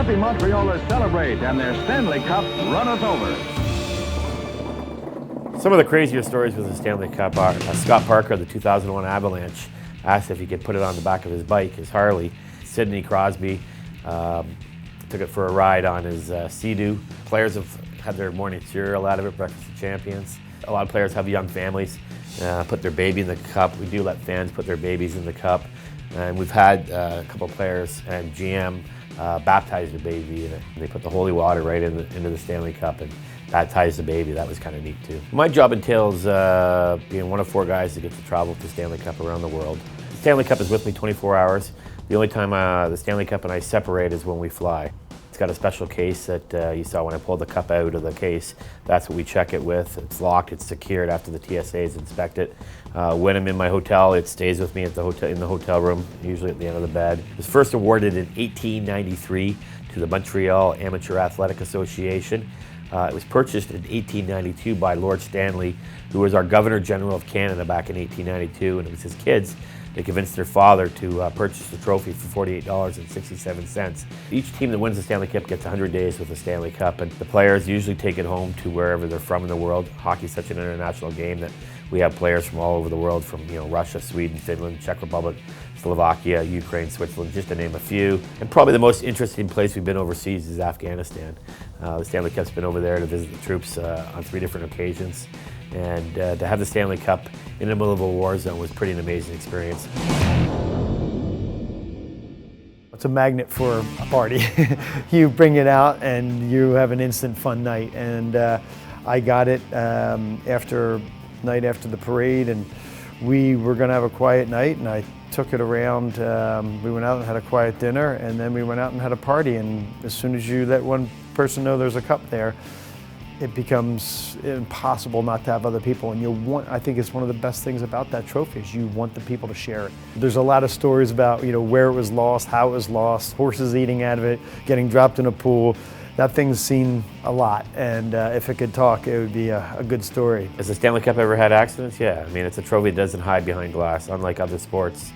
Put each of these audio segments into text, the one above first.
happy Montrealers celebrate, and their Stanley Cup runneth over. Some of the crazier stories with the Stanley Cup are Scott Parker of the 2001 Avalanche asked if he could put it on the back of his bike, his Harley. Sidney Crosby took it for a ride on his Sea-Doo. Players have had their morning cereal out of it, breakfast of champions. A lot of players have young families, put their baby in the cup. We do let fans put their babies in the cup. And we've had a couple players and GM baptize their baby in it. They put the holy water right into the Stanley Cup and baptize the baby. That was kind of neat too. My job entails being one of 4 guys that get to travel with the Stanley Cup around the world. The Stanley Cup is with me 24 hours. The only time the Stanley Cup and I separate is when we fly. It's got a special case that you saw when I pulled the cup out of the case. That's what we check it with. It's locked, it's secured after the TSAs inspect it. When I'm in my hotel, it stays with me at the hotel, in the hotel room, usually at the end of the bed. It was first awarded in 1893 to the Montreal Amateur Athletic Association. It was purchased in 1892 by Lord Stanley, who was our Governor General of Canada back in 1892, and it was his kids that convinced their father to purchase the trophy for $48.67. Each team that wins the Stanley Cup gets 100 days with the Stanley Cup, and the players usually take it home to wherever they're from in the world. Hockey's such an international game that we have players from all over the world, from Russia, Sweden, Finland, Czech Republic, Slovakia, Ukraine, Switzerland, just to name a few. And probably the most interesting place we've been overseas is Afghanistan. The Stanley Cup's been over there to visit the troops on 3 different occasions. And to have the Stanley Cup in the middle of a war zone was pretty an amazing experience. It's a magnet for a party. You bring it out and you have an instant fun night. And I got it after the parade, and we were going to have a quiet night, and I took it around. We went out and had a quiet dinner, and then we went out and had a party. And as soon as you let one person know there's a cup there, it becomes impossible not to have other people. And I think it's one of the best things about that trophy is you want the people to share it. There's a lot of stories about where it was lost, how it was lost, horses eating out of it, getting dropped in a pool. That thing's seen a lot, and if it could talk, it would be a good story. Has the Stanley Cup ever had accidents? Yeah, I mean, it's a trophy that doesn't hide behind glass. Unlike other sports,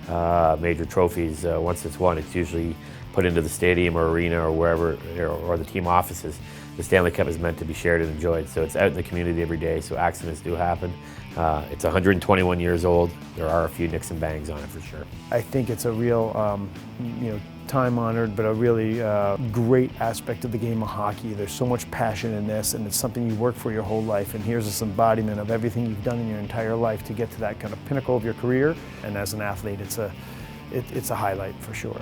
major trophies, once it's won, it's usually put into the stadium or arena or wherever, or the team offices. The Stanley Cup is meant to be shared and enjoyed, so it's out in the community every day, so accidents do happen. It's 121 years old. There are a few nicks and bangs on it for sure. I think it's a real, time-honored, but a really great aspect of the game of hockey. There's so much passion in this, and it's something you work for your whole life, and here's this embodiment of everything you've done in your entire life to get to that kind of pinnacle of your career. And as an athlete, it's a highlight for sure.